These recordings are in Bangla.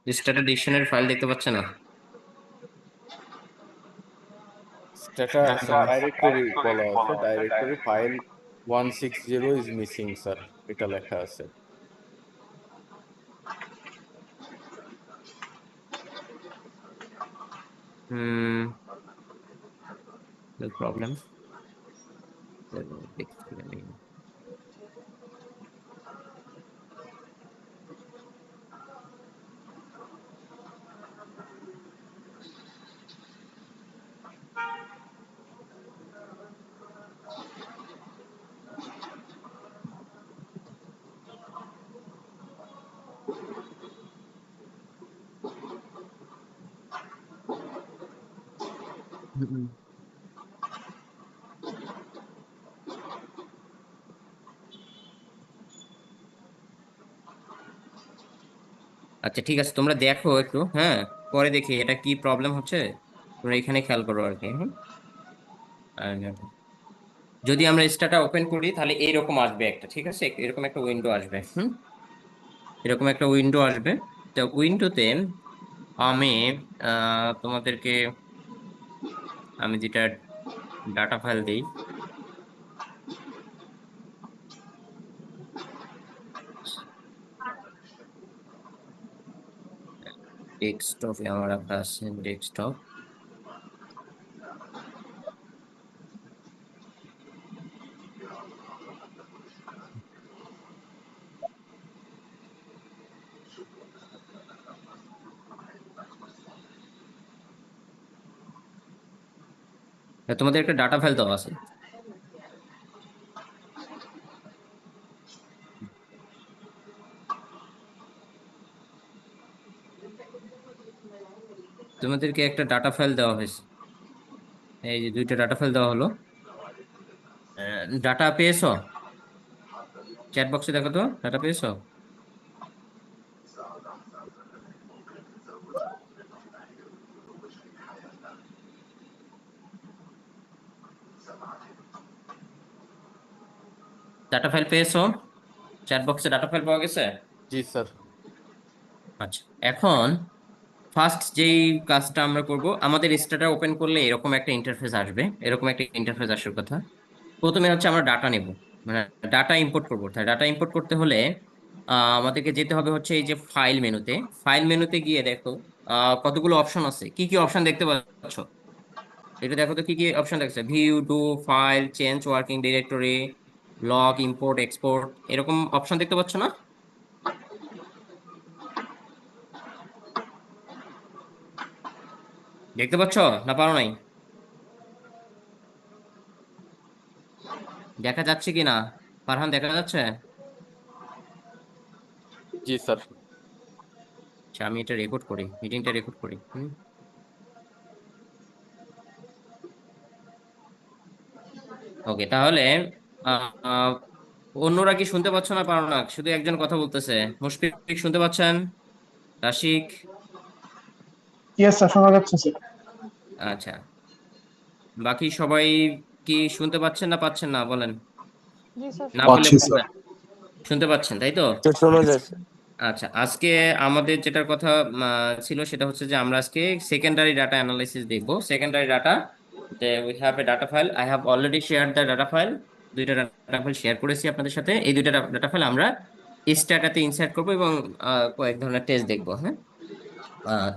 স্ট্যাটা ডিকশনারি ফাইল দেখতে পাচ্ছে না? স্ট্যাটা স্যার ডাইরেক্টরি বলা আছে, directory file 160 is missing sir, এটা লেখা আছে। হুম, প্রবলেম। আচ্ছা ঠিক আছে, তোমরা দেখো একটু, হ্যাঁ, পরে দেখি এটা কি প্রবলেম হচ্ছে। তোমরা এখানে খেয়াল করো আর কি। হুম। আর যদি আমরা স্টাটা ওপেন করি তাহলে এরকম আসবে একটা, ঠিক আছে, এরকম একটা উইন্ডো আসবে। হুম, এরকম একটা উইন্ডো আসবে। তো উইন্ডোতে আমি তোমাদেরকে, আমি যেটা ডাটা ফাইল দিই, ডেস্কটপে আমার রাখা আছে, ডেস্কটপ। তোমাদের একটা ডাটা ফাইল দেওয়া আছে। তোমাদেরকে একটা ডাটা ফাইল দেওয়া হয়েছে, এই যে দুইটা ডাটা ফাইল দেওয়া হলো। ডাটা পেয়েছো? চ্যাট বক্সে দেখো তো, ডাটা পেয়েছো? ডাটা ফাইল পেয়েছো? চ্যাট বক্সে ডাটা ফাইল পাওয়া গেছে? জি স্যার। আচ্ছা, এখন ফার্স্ট যেই কাজটা আমরা করব, আমাদের স্ট্যাটা ওপেন করলে এরকম একটা ইন্টারফেস আসবে, এরকম একটা ইন্টারফেস আসার কথা। প্রথমে হচ্ছে আমরা ডাটা নেব, মানে ডাটা ইম্পোর্ট করবো। তাই ডাটা ইম্পোর্ট করতে হলে আমাদেরকে যেতে হবে হচ্ছে এই যে ফাইল মেনুতে। ফাইল মেনুতে গিয়ে দেখো কতগুলো অপশন আছে, কি কি অপশন দেখতে পাচ্ছ? এটা দেখো তো কি কি অপশন দেখছে, view, do, file, change working directory, log, import, export, এরকম অপশন দেখতে পাচ্ছ না? দেখতে পাচ্ছ না পারো নাই? দেখা যাচ্ছে কি না ফারহান, দেখা যাচ্ছে? জি স্যার। আচ্ছা, আমি এটা রেকর্ড করি, মিটিংটা রেকর্ড করি। হুম। ওকে, তাহলে আহ, অন্যরা কি শুনতে পাচ্ছ না পারো না? শুধু একজন কথা বলতেছে, মুশফিক শুনতে পাচ্ছেন? রাশিক? ইয়েস স্যার, শোনা যাচ্ছে স্যার। আচ্ছা, বাকি সবাই কি শুনতে পাচ্ছেন না পাচ্ছেন না বলেন? জি স্যার, না শোনা বললে পাচ্ছি যাচ্ছে। স্যার। বলবেন। শুনতে পাচ্ছেন তাই তো? শোনা যাচ্ছে। আচ্ছা, আজকে আমাদের যেটার কথা ছিল সেটা হচ্ছে যে আমরা আজকে সেকেন্ডারি ডাটা অ্যানালাইসিস দেখবো। সেকেন্ডারি ডাটা, যে we have a data file, I have already share the data file. দুইটা ডাটা ফাইল শেয়ার করেছি আপনাদের সাথে। এই দুইটা ডাটা ফাইল আমরা স্ট্যাটাতে ইনসার্ট করবো এবং কয়েক ধরনের টেস্ট দেখবো। হ্যাঁ, আহ,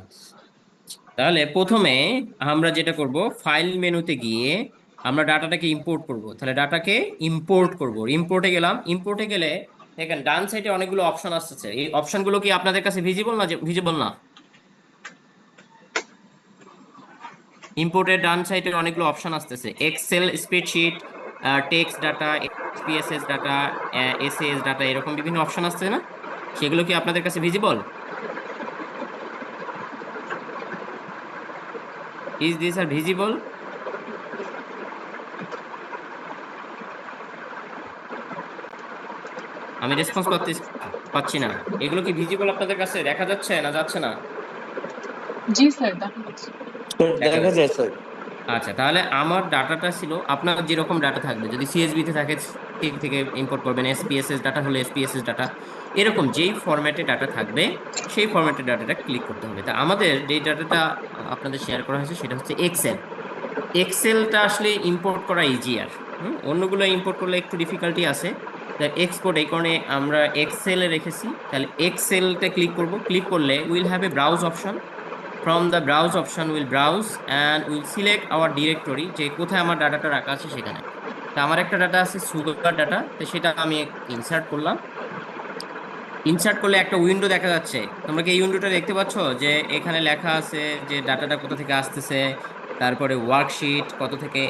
তাহলে প্রথমে আমরা যেটা করব, ফাইল মেনুতে গিয়ে আমরা ডাটাটাকে ইম্পোর্ট করব। তাহলে ডাটাকে ইম্পোর্ট করব, ইম্পোর্টে গেলাম। ইম্পোর্টে গেলে দেখেন ডান সাইডে অনেকগুলো অপশন আসছে। এই অপশনগুলো কি আপনাদের কাছে ভিজিবল না? ভিজিবল না? ইম্পোর্টের ডান সাইডে অনেকগুলো অপশন আসতেছে, Excel spreadsheet, text data, SPSS data, SAS data, এরকম বিভিন্ন অপশন আসছে না? সেগুলো কি আপনাদের কাছে visible? Is this are visible? আমি রেসপন্স পাচ্ছি না। এগুলো কি ভিজিবল আপনাদের কাছে? দেখা যাচ্ছে না যাচ্ছে না? জি স্যার, দেখা যাচ্ছে। দেখা দেখা যাচ্ছে। যায় স্যার। আচ্ছা, তাহলে আমার ডাটাটা ছিল, আপনার যেরকম ডাটা থাকবে, যদি সিএসভি তে থাকে থেকে ইম্পোর্ট করবেন, এসপিএসএস ডাটা হলে এসপিএসএস ডাটা, এরকম যেই ফরম্যাটে ডাটা থাকবে সেই ফরম্যাটে ডাটাটা ক্লিক করতে হবে। তা আমাদের যে ডাটাটা আপনাদের শেয়ার করা হয়েছে সেটা হচ্ছে এক্সেল। এক্সেলটা আসলে ইম্পোর্ট করা ইজিয়ার, অন্যগুলো ইম্পোর্ট করলে একটু ডিফিকাল্টি আছে। এক্সপোর্ট এই কারণে আমরা এক্সেলে রেখেছি। তাহলে এক্সেলতে ক্লিক করব, ক্লিক করলে will have a browse option. From the browse option will browse and will select our directory, যে কোথায় আমার ডাটাটা রাখা আছে সেখানে। তা আমার একটা ডাটা আছে সুগার ডাটা, তো সেটা আমি ইনসার্ট করলাম। ইনসার্ট করলে একটা উইন্ডো দেখা যাচ্ছে, তোমরা কি এই উইন্ডোটা দেখতে পাচ্ছ? যে এখানে লেখা আছে যে ডাটাটা কোথা থেকে আসতেছে, তারপরে ওয়ার্কশিট কত থেকে,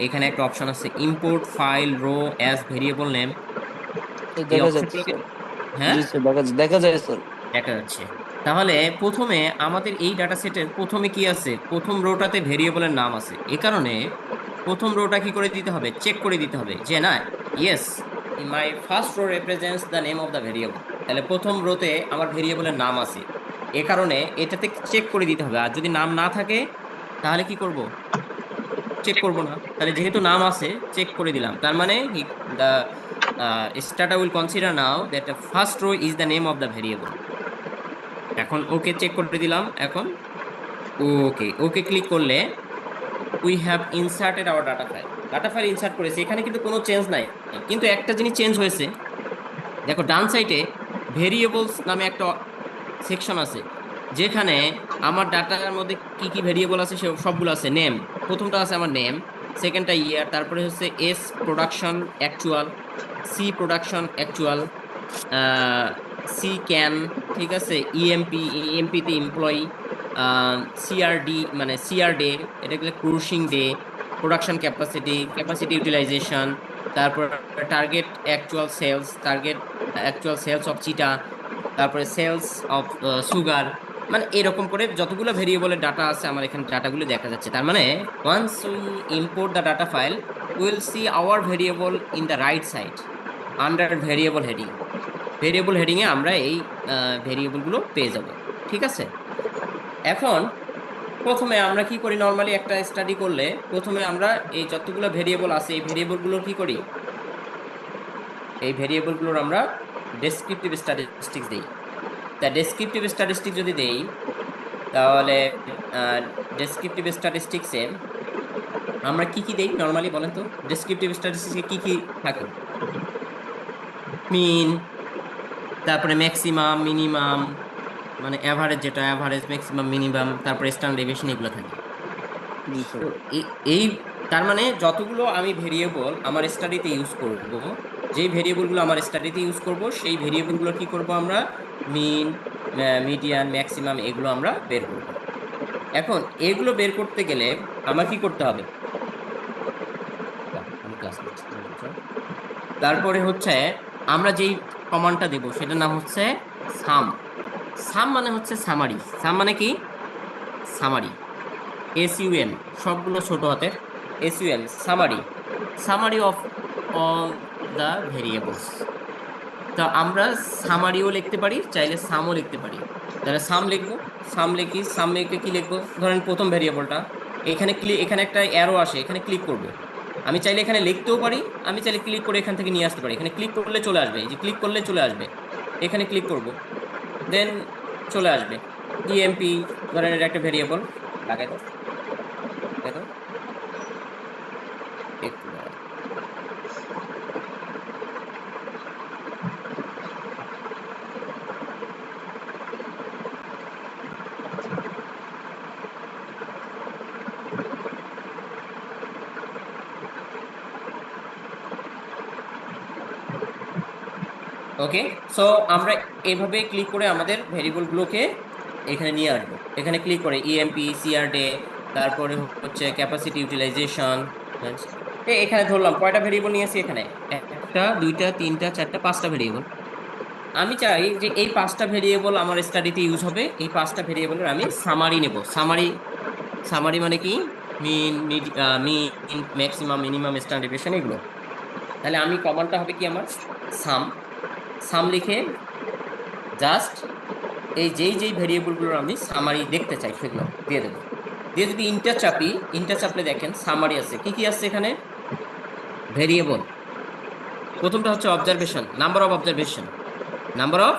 এখানে একটা অপশন আছে import file rho as variable name. এই দেখা যাচ্ছে অপশনগুলোকে, স্যার। হ্যাঁ জি স্যার, দেখা যায় স্যার। দেখা যাচ্ছে। তাহলে প্রথমে আমাদের এই ডাটা সেটের প্রথমে কি আছে, প্রথম রোটাতে ভেরিয়েবলের নাম আছে, এ কারণে প্রথম রোটা কি করে দিতে হবে, চেক করে দিতে হবে যে না, yes my first row represents the name of the variable. তাহলে প্রথম রোতে আমার ভেরিয়েবলের নাম আছে, এ কারণে এটাতে চেক করে দিতে হবে। আর যদি নাম না থাকে তাহলে কি করব, চেক করব না। তাহলে যেহেতু নাম আছে চেক করে দিলাম, তার মানে the starter will consider now that first row is the name of the variable. এখন ওকে চেক করে দিলাম। এখন ওকে ওকে ক্লিক করলে we have inserted our data file insert করেছি। এখানে কিন্তু কোনো চেঞ্জ নাই, কিন্তু একটা জিনিস চেঞ্জ হয়েছে। দেখো ডান সাইডে ভেরিয়েবলস নামে একটা সেকশন আছে, যেখানে আমার ডাটার মধ্যে কি কি ভেরিয়েবল আছে সে সবগুলো আছে। নেম, প্রথমটা আছে আমার নেম, সেকেন্ডটা ইয়ার, তারপরে হচ্ছে S production actual, C production actual, C cane, ঠিক আছে, ইএমপি, ইএমপিতে এমপ্লয়ি, সিআরডি মানে সিআর ডে, এটা গেলে crushing day, production capacity, capacity utilization, তারপর টার্গেট অ্যাকচুয়াল সেলস অফ চিটা, তারপরে সেলস অফ সুগার। মানে এরকম করে যতগুলো ভেরিয়েবলের ডাটা আছে আমার এখানে ডাটাগুলো দেখা যাচ্ছে। তার মানে once we import the data file will see our variable in the right side under variable heading. Variable হেডিংয়ে আমরা এই ভেরিয়েবলগুলো পেয়ে যাব, ঠিক আছে। এখন প্রথমে আমরা কি করি, নর্মালি একটা স্টাডি করলে প্রথমে আমরা এই যতগুলো ভেরিয়েবল আছে এই ভেরিয়েবলগুলো কি করি, এই ভেরিয়েবলগুলোর আমরা ডেসক্রিপটিভ স্ট্যাটিস্টিক্স দিই। তা ডেসক্রিপটিভ স্ট্যাটিস্টিক্স যদি দেই তাহলে ডেসক্রিপটিভ স্ট্যাটিস্টিক্সে আমরা কি কি দেই নর্মালি বলেন তো? ডেসক্রিপটিভ স্ট্যাটিস্টিক্সে কি কি থাকে? মিন, তারপরে ম্যাক্সিমাম, মিনিমাম, মানে অ্যাভারেজ, যেটা অ্যাভারেজ, ম্যাক্সিমাম, মিনিমাম, তারপরে স্ট্যান্ডার্ড ডেভিয়েশন, এগুলো থাকে। জি স্যার। তো এই তার মানে যতগুলো আমি ভেরিয়েবল আমার স্টাডিতে ইউজ করব, যেই ভেরিয়েবলগুলো আমার স্টাডিতে ইউজ করব সেই ভেরিয়েবলগুলো কি করব আমরা, মিন, মিডিয়ান, ম্যাক্সিমাম, এগুলো আমরা বের করব। এখন এগুলো বের করতে গেলে আমার কি করতে হবে, আমি ক্লাস নিচ্ছি। তারপরে হচ্ছে আমরা যেই কমান্ডটা দেব সেটার নাম হচ্ছে সাম। সাম মানে হচ্ছে সামারি। সাম মানে কি, সামারি, এসইউএম, সবগুলো ছোট হাতের, SUM, summary, summary of all the variables. তো আমরা সামারিও লিখতে পারি, চাইলে সামও লিখতে পারি। তাহলে সাম লিখবো, সাম লিখে কি লিখবো, ধরেন প্রথম ভেরিয়েবলটা এখানে এখানে একটা অ্যারো আসে, এখানে ক্লিক করব। আমি চাইলে এখানে লিখতেও পারি, আমি চাইলে ক্লিক করে এখান থেকে নিয়ে আসতে পারি। এখানে ক্লিক করলে চলে আসবে, এই যে ক্লিক করলে চলে আসবে, এখানে ক্লিক করব, দেন চলে আসবে। ইএমপি ধরেন এটা একটা ভেরিয়েবল, লাগাই দাও, লাগাই দাও, একটু দাঁড়াও। ওকে, সো আমরা এইভাবে ক্লিক করে আমাদের ভেরিয়েবলগুলোকে এখানে নিয়ে আসবো। এখানে ক্লিক করে ইএমপি, সিআরডে, তারপরে হচ্ছে ক্যাপাসিটি ইউটিলাইজেশন। এখানে ধরলাম কয়টা ভেরিয়েবল নিয়েছি, এখানে একটা, দুইটা, তিনটা, চারটা, পাঁচটা ভেরিয়েবল। আমি চাই যে এই পাঁচটা ভেরিয়েবল আমার স্টাডিতে ইউজ হবে, এই পাঁচটা ভেরিয়েবলের আমি সামারি নেব। সামারি মানে কি, মিন, মিন, ম্যাক্সিমাম, মিনিমাম, স্ট্যান্ডার্ড ডেভিয়েশন, এগুলো। তাহলে আমি কমান্ডটা হবে কি আমার, সাম লিখে জাস্ট এই যেই ভেরিয়েবলগুলোর আমি সামারি দেখতে চাই সেগুলো দিয়ে দেবো। দিয়ে যদি ইন্টার চাপলে দেখেন সামারি আছে, কি কি আছে এখানে, ভেরিয়েবল, প্রথমটা হচ্ছে observation, number of observation, number of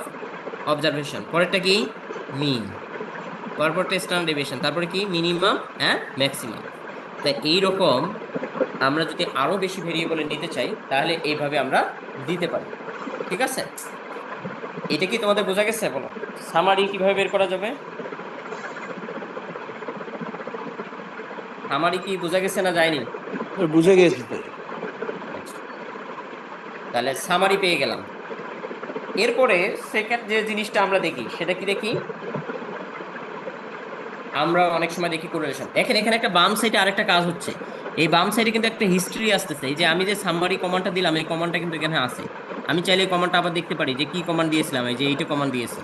observation. পরেরটা কি? মিন। পরপরটা স্ট্যান্ডার্ড ডেভিয়েশন, তারপরে কি? মিনিমাম হ্যাঁ ম্যাক্সিমাম। তাই এইরকম আমরা যদি আরো বেশি ভেরিয়েবলে নিতে চাই তাহলে এইভাবে আমরা দিতে পারি। ঠিক আছে, এটা কি তোমাদের বোঝা গেছে? বলো সামারি কিভাবে বের করা যাবে? সামারি কি বোঝা গেছে না যায়নি? স্যার বুঝে গেছি স্যার। আচ্ছা, তাহলে সামারি পেয়ে গেলাম। এরপরে সেকেন্ড যে জিনিসটা আমরা দেখি সেটা কি দেখি? আমরা অনেক সময় দেখি কোরিলেশন। দেখেন এখানে একটা বাম সাইডে আরেকটা কাজ হচ্ছে। এই বাম সাইডে কিন্তু একটা হিস্ট্রি আসতেছে। এই যে আমি যে সামারি কমান্ডটা দিলাম, এই কমান্ডটা কিন্তু এখানে আছে। আমি চাইলে এই কমান্ডটা আবার দেখতে পারি যে কি কমান্ড দিয়েছিলাম, এই যে এইটা কমান্ড দিয়েছি।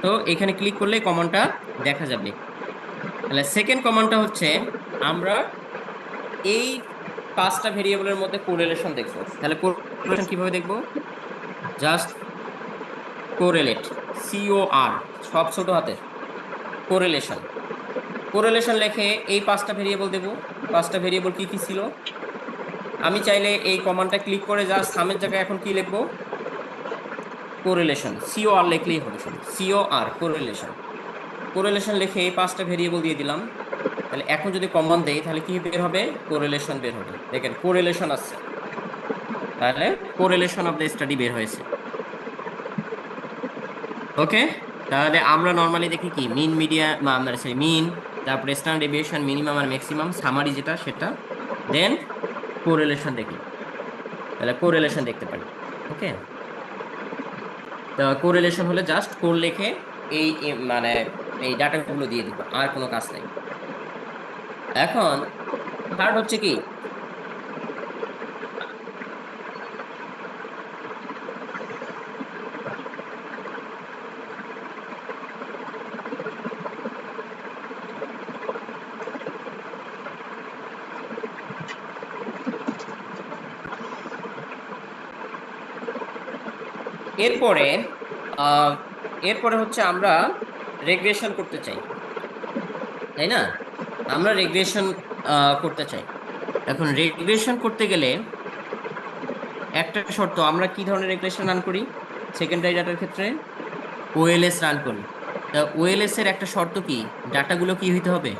তো এখানে ক্লিক করলে কমান্ডটা দেখা যাবে। তাহলে সেকেন্ড কমান্ডটা হচ্ছে আমরা এই 5টা ভেরিয়েবলের মধ্যে কোরিলেশন দেখবো। তাহলে কোরিলেশন কিভাবে দেখবো? জাস্ট কোরিলেট, COR, সব ছোট হাতের, কোরিলেশন। কোরিলেশন লেখে এই 5টা ভেরিয়েবল দেবো। 5টা ভেরিয়েবল কি কি ছিল? আমি চাইলে এই কমান্ডটা ক্লিক করে জাস্ট সামের জায়গায় এখন কি লিখবো? কোরিলেশন, COR লিখলেই হবে, শুধু COR, কোরিলেশন। কোরিলেশন লিখে এই 5টা ভেরিয়েবল দিয়ে দিলাম। তাহলে এখন যদি কমান্ড দেই তাহলে কি বের হবে? কোরিলেশন বের হবে। দেখেন কোরিলেশন আসছে, তাহলে কোরিলেশন অফ দ্য স্টাডি বের হয়েছে। ওকে, তাহলে আমরা নর্মালি দেখি কি মিন, মিডিয়া, সরি মিন, তারপরে স্ট্যান্ডার্ড ডেভিয়েশন, মিনিমাম আর ম্যাক্সিমাম, সামারি যেটা সেটা, দেন কোরিলেশন দেখি। তাহলে কোরিলেশন দেখতে পারি। ওকে, তো কোরিলেশন হলে জাস্ট কোর লিখে এই মানে এই ডাটাগুলো দিয়ে দিব, আর কোনো কাজ নেই। এখন থার্ড হচ্ছে কি? এরপরে আহ এরপরে হচ্ছে আমরা রেগ্রেশন করতে চাই, তাই না? আমরা রেগ্রেশন করতে চাই। এখন রেগ্রেশন করতে গেলে একটা শর্ত, আমরা কি ধরনের রেগ্রেশন রান করি সেকেন্ডারি ডাটার ক্ষেত্রে? OLS রান করি। তা OLS এর একটা শর্ত কি? ডাটাগুলো কি হইতে হবে?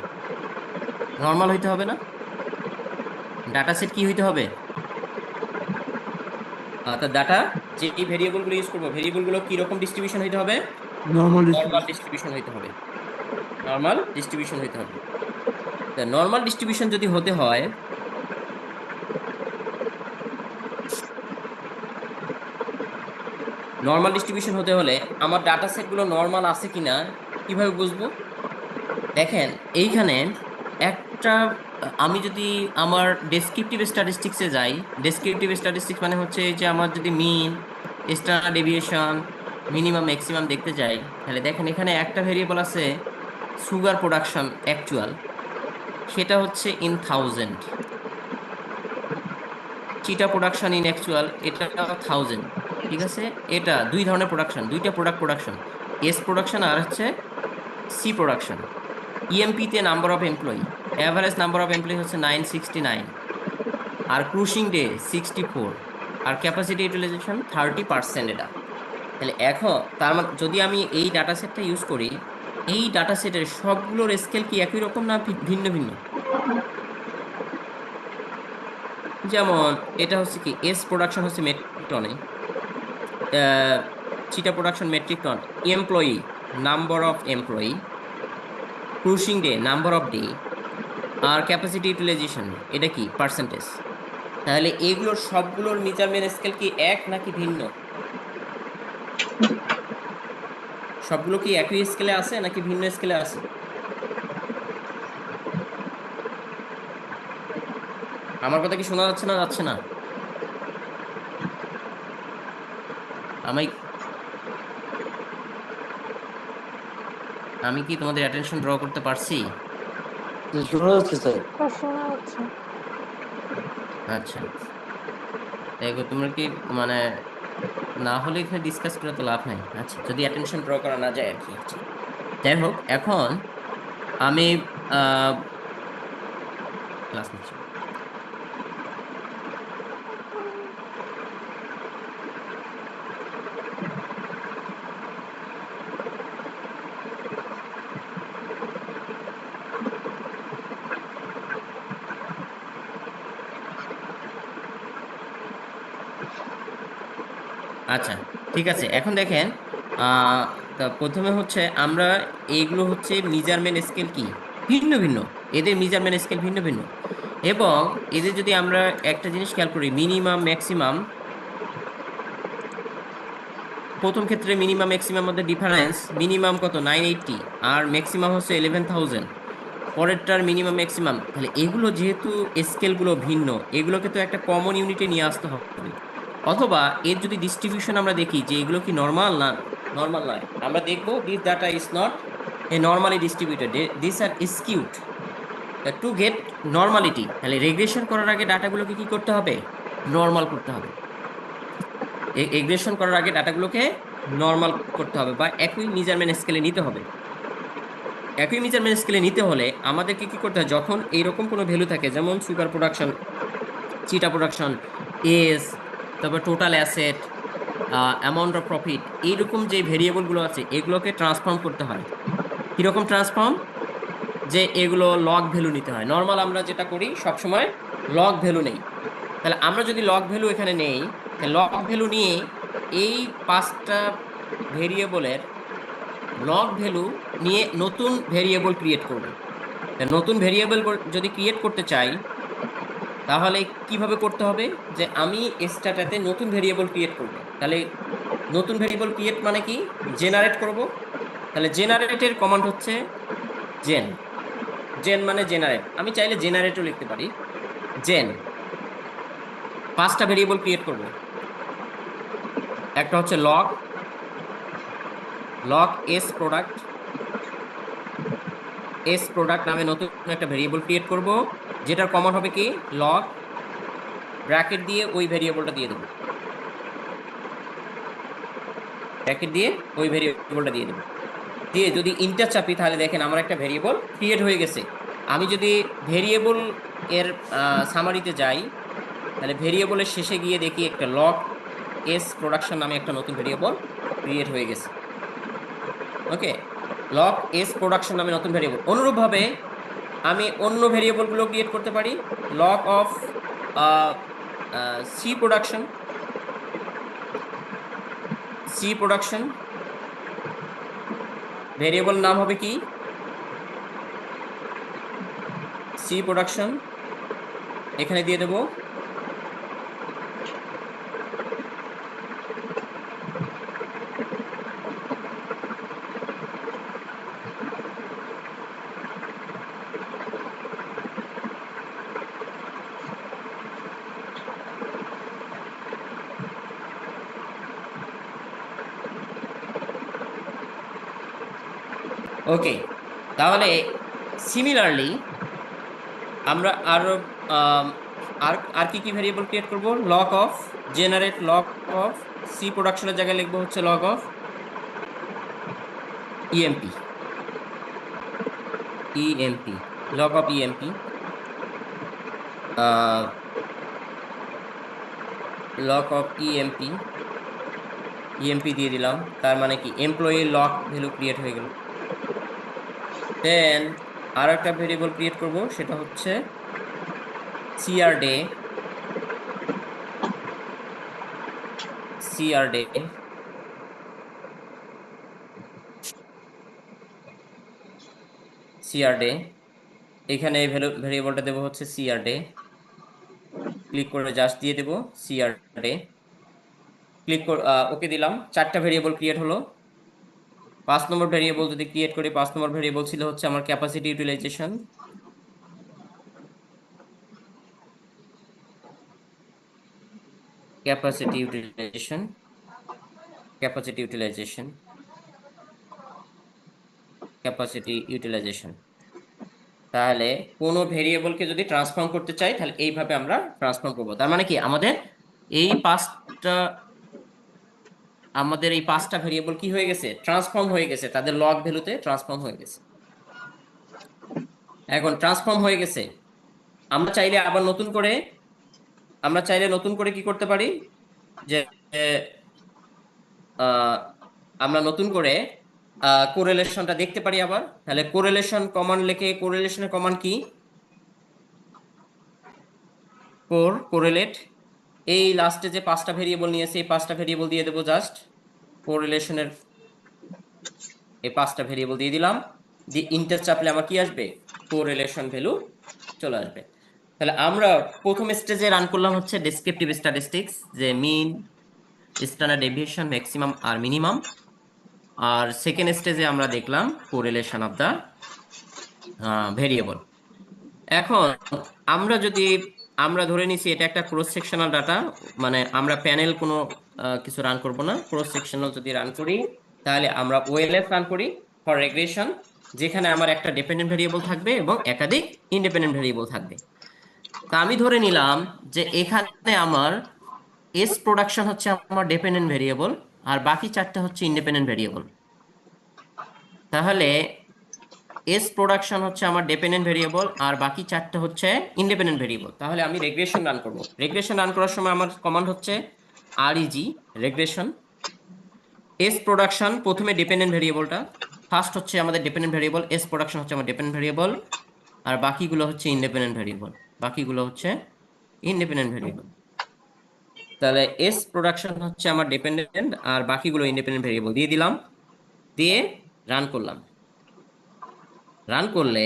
নর্মাল হইতে হবে না? ডাটা সেট কি হইতে হবে? তা ডাটা যে ভেরিয়েবলগুলো ইউজ করবো, ভেরিয়েবলগুলো কি রকম ডিস্ট্রিবিউশন হইতে হবে? নর্মাল নর্মাল ডিস্ট্রিবিউশন হইতে হবে। নর্মাল ডিস্ট্রিবিউশন হইতে হবে। তা নর্মাল ডিস্ট্রিবিউশন যদি হতে হয়, নর্মাল ডিস্ট্রিবিউশন হতে হলে আমার ডাটা সেটগুলো নর্মাল আছে কিনা কিভাবে বুঝবো? দেখেন এইখানে একটা, আমি যদি আমার ডেসক্রিপটিভ স্ট্যাটিস্টিক্সে যাই, ডেসক্রিপটিভ স্ট্যাটিস্টিক্স মানে হচ্ছে যে আমার যদি মিন, স্ট্যান্ডার্ড ডেভিয়েশন, মিনিমাম ম্যাক্সিমাম দেখতে যাই, তাহলে দেখেন এখানে একটা ভেরিয়েবল আছে সুগার প্রোডাকশন অ্যাকচুয়াল, সেটা হচ্ছে ইন 1000। চিটা প্রোডাকশন ইন অ্যাকচুয়াল, এটা 1000। ঠিক আছে, এটা দুই ধরনের প্রোডাকশন, দুইটা প্রোডাকশন, এস প্রোডাকশন আর হচ্ছে সি প্রোডাকশন। ইএমপিতে number of employee, average number of employee হচ্ছে 969, আর ক্রুশিং ডে 64, আর ক্যাপাসিটি ইউটিলাইজেশন 30%। এটা তাহলে এখন তার মানে যদি আমি এই ডাটা সেটটা ইউজ করি, এই ডাটা সেটের সবগুলোর স্কেল কি একই রকম না ভিন্ন ভিন্ন? যেমন এটা হচ্ছে কি এস প্রোডাকশন হচ্ছে মেট্রিক টনে, চিটা production metric ton, employee number of employee, crushing day number of day, আর ক্যাপাসিটি ইউটিলাইজেশন এটা কি পার্সেন্টেজ। তাহলে এগুলোর সবগুলোর মেজারমেন্ট স্কেল কি এক নাকি ভিন্ন? সবগুলো কি একই স্কেলে আছে নাকি ভিন্ন স্কেলে আছে? আমার কথা কি শোনা যাচ্ছে না যাচ্ছে না? আমি আমি কি তোমাদের অ্যাটেনশন ড্র করতে পারছি? শোনা যাচ্ছে স্যার। স্যার শোনা যাচ্ছে। আচ্ছা, দেখো তোমরা কি মানে না হলে এখানে ডিসকাস করে তো লাভ নাই। আচ্ছা, যদি অ্যাটেনশন ড্র করা না যায় আর কি। আচ্ছা, যাই হোক, এখন আমি ক্লাস নিচ্ছি। আচ্ছা, ঠিক আছে। এখন দেখেন, তা প্রথমে হচ্ছে আমরা এইগুলো হচ্ছে মেজারমেন্ট স্কেল কি ভিন্ন ভিন্ন, এদের মেজারমেন্ট স্কেল ভিন্ন ভিন্ন, এবং এদের যদি আমরা একটা জিনিস খেয়াল করি, মিনিমাম ম্যাক্সিমাম, প্রথম ক্ষেত্রে মিনিমাম ম্যাক্সিমাম মধ্যে ডিফারেন্স, মিনিমাম কত 980 আর ম্যাক্সিমাম হচ্ছে 11,000, পরেরটার মিনিমাম ম্যাক্সিমাম, তাহলে এগুলো যেহেতু স্কেলগুলো ভিন্ন, এগুলোকে তো একটা কমন ইউনিটে নিয়ে আসতে হবে। অথবা এর যদি ডিস্ট্রিবিউশন আমরা দেখি যে এগুলো কি নর্মাল না, নর্মাল নয়, আমরা দেখবো this data is not a normally distributed, this are skewed. To get normality, তাহলে রেগ্রেশন করার আগে ডাটাগুলোকে কি করতে হবে? নর্মাল করতে হবে। রেগ্রেশন করার আগে ডাটাগুলোকে নর্মাল করতে হবে, বা একই মেজারমেন্ট স্কেলে নিতে হবে। একই মেজারমেন্ট স্কেলে নিতে হলে আমাদেরকে কি করতে হয়, যখন এইরকম কোনো ভ্যালু থাকে, যেমন সুগার প্রোডাকশন, চিটা প্রোডাকশন, এস, তারপর total asset, amount of profit, এইরকম যে ভেরিয়েবলগুলো আছে এগুলোকে ট্রান্সফর্ম করতে হয়। কীরকম ট্রান্সফর্ম? যে এগুলো লগ ভ্যালু নিতে হয়। নর্মাল আমরা যেটা করি সবসময় লগ ভ্যালু নেই। তাহলে আমরা যদি লগ ভ্যালু এখানে নেই, লগ ভ্যালু নিয়ে এই 5টা ভেরিয়েবলের লগ ভ্যালু নিয়ে নতুন ভেরিয়েবল ক্রিয়েট করব। নতুন ভেরিয়েবল যদি ক্রিয়েট করতে চাই তাহলে কিভাবে করতে হবে, যে আমি এক্সট্রাটাতে নতুন ভেরিয়েবল ক্রিয়েট করব। তাহলে নতুন ভেরিয়েবল ক্রিয়েট মানে কি, জেনারেট করব। তাহলে জেনারেটের কমান্ড হচ্ছে জেন। জেন মানে জেনারেট, আমি চাইলে জেনারেটও লিখতে পারি। জেন 5টা ভেরিয়েবল ক্রিয়েট করব। একটা হচ্ছে log, log S product, S product নামে নতুন একটা ভেরিয়েবল ক্রিয়েট করব, যেটার কমন হবে কি লগ, ব্র্যাকেট দিয়ে ওই ভেরিয়েবলটা দিয়ে দেবো, ব্র্যাকেট দিয়ে ওই ভেরিয়েবলটা দিয়ে দেবো, দিয়ে যদি ইন্টার চাপি তাহলে দেখেন আমার একটা ভেরিয়েবল ক্রিয়েট হয়ে গেছে। আমি যদি ভেরিয়েবল এর সামারিতে যাই, তাহলে ভেরিয়েবলের শেষে গিয়ে দেখি একটা লগ এস প্রোডাকশন নামে একটা নতুন ভেরিয়েবল ক্রিয়েট হয়ে গেছে। ওকে, লগ এস প্রোডাকশন নামে নতুন ভেরিয়েবল। অনুরূপভাবে আমি অন্য ভেরিয়েবলগুলো ক্রিয়েট করতে পারি। Log of C production, C production variable নাম হবে কি সি প্রোডাকশন, এখানে দিয়ে দেব ওকে। তাহলে সিমিলারলি আমরা আরো আর আর কি কি ভেরিয়েবল ক্রিয়েট করব, log of, generate log of C প্রোডাকশনের জায়গায় লিখবো হচ্ছে log of EMP, EMP, log of EMP, log of EMP, EMP দিয়ে দিলাম, তার মানে কি এমপ্লয়ি লগ ভ্যালু ক্রিয়েট হয়ে গেল। দেন আর একটা ভেরিয়েবল ক্রিয়েট করব, সেটা হচ্ছে CR day, CR day, CR day, এখানে ভেরিয়েবলটা দেবো হচ্ছে সিআর ডে। ক্লিক করে জাস্ট দিয়ে দেবো সিআর ডে, ক্লিক করে ওকে দিলাম। 4টা ভেরিয়েবল ক্রিয়েট হলো। 5 নম্বর ভেরিয়েবল যদি ক্রিয়েট করি, 5 নম্বর ভেরিয়েবল ছিল হচ্ছে আমার capacity utilization, capacity utilization, capacity utilization, capacity utilization. তাহলে কোনো ভেরিয়েবলকে যদি ট্রান্সফর্ম করতে চাই তাহলে এইভাবে আমরা ট্রান্সফর্ম করবো। তার মানে কি আমাদের এই 5টা ভেরিয়েবল কি হয়ে গেছে, ট্রান্সফর্ম হয়ে গেছে, তাদের লগ ভ্যালুতে ট্রান্সফর্ম হয়ে গেছে। এখন ট্রান্সফর্ম হয়ে গেছে, আমরা চাইলে আবার নতুন করে কি করতে পারি, যে আমরা নতুন করে কোরিলেশনটা দেখতে পারি আবার। তাহলে কোরিলেশন কমান্ড লিখে, কোরিলেশনের কমান্ড কি, কোরিলেট, এই লাস্টে যে 5টা ভেরিয়েবল নিয়েছে এই 5টা ভেরিয়েবল দিয়ে দেবো জাস্ট কোরিলেশনের এই 5টা ভেরিয়েবল দিয়ে দিলাম, দিয়ে ইন্টার চাপলে আমার কি আসবে, কোরিলেশন ভ্যালু চলে আসবে। তাহলে আমরা প্রথম স্টেজে রান করলাম হচ্ছে ডেসক্রিপটিভ স্ট্যাটিস্টিক্স, যে মিন, স্ট্যান্ডার্ড ডেভিয়েশন, ম্যাক্সিমাম আর মিনিমাম। আর সেকেন্ড স্টেজে আমরা দেখলাম কোরিলেশন অফ দা ভেরিয়েবল। এখন আমরা ধরে নিছি এটা একটা ক্রস সেকশনাল ডাটা, মানে আমরা প্যানেল কোনো কিছু রান করব না, ক্রস সেকশনাল যদি রান করি তাহলে আমরা ওএলএফ রান করি ফর রেগ্রেশন, যেখানে আমার একটা ডিপেন্ডেন্ট ভেরিয়েবল থাকবে এবং একাধিক ইন্ডিপেন্ডেন্ট ভেরিয়েবল থাকবে। তা আমি ধরে নিলাম যে এখানে আমার এস প্রোডাকশন হচ্ছে আমার ডিপেন্ডেন্ট ভেরিয়েবল আর বাকি 4টা হচ্ছে ইন্ডিপেন্ডেন্ট ভেরিয়েবল। তাহলে এস প্রোডাকশন হচ্ছে আমার ডিপেন্ডেন্ট ভেরিয়েবল আর বাকি 4টা হচ্ছে ইন্ডিপেন্ডেন্ট ভেরিয়েবল। তাহলে আমি রেগ্রেশন রান করব। রেগ্রেশন রান করার সময় আমার কমান্ড হচ্ছে আরইজি রেগ্রেশন। এস প্রোডাকশন প্রথমে ডিপেন্ডেন্ট ভেরিয়েবলটা, ফার্স্ট হচ্ছে আমাদের ডিপেন্ডেন্ট ভেরিয়েবল, এস প্রোডাকশন হচ্ছে আমার ডিপেন্ডেন্ট ভেরিয়েবল আর বাকিগুলো হচ্ছে ইন্ডিপেন্ডেন্ট ভেরিয়েবল, বাকিগুলো হচ্ছে ইন্ডিপেন্ডেন্ট ভেরিয়েবল। তাহলে এস প্রোডাকশন হচ্ছে আমার ডিপেন্ডেন্ট আর বাকিগুলো ইন্ডিপেন্ডেন্ট ভেরিয়েবল দিয়ে দিলাম, দিয়ে রান করলাম। রান করলে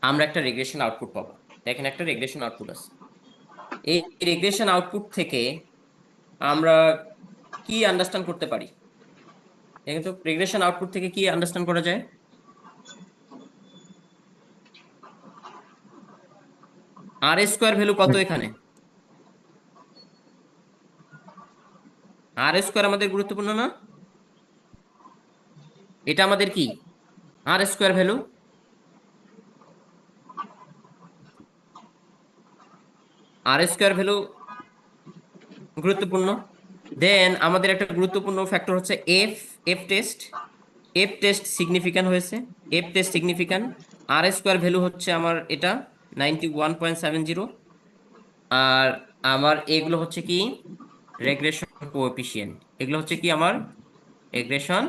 আমরা একটা রেগ্রেশন আউটপুট পাবো। দেখেন একটা রেগ্রেশন আউটপুট আছে। এই রেগ্রেশন আউটপুট থেকে আমরা কি আন্ডারস্ট্যান্ড করতে পারি? দেখেন তো রেগ্রেশন আউটপুট থেকে কি আন্ডারস্ট্যান্ড করা যায়? আর স্কোয়ার ভ্যালু কত এখানে? আর স্কোয়ার আমাদের গুরুত্বপূর্ণ না? এটা আমাদের কি আর স্কোয়ার ভ্যালু, আর স্কোয়ার ভ্যালু গুরুত্বপূর্ণ। দেন আমাদের একটা গুরুত্বপূর্ণ ফ্যাক্টর হচ্ছে F, F test. F test significant হয়েছে, এফ টেস্ট সিগনিফিক্যান্ট। আর স্কোয়ার ভ্যালু হচ্ছে আমার এটা 91.70। আর আমার এগুলো হচ্ছে কি রেগ্রেশন কোএফিসিয়েন্ট, এগুলো হচ্ছে কি আমার রেগ্রেশন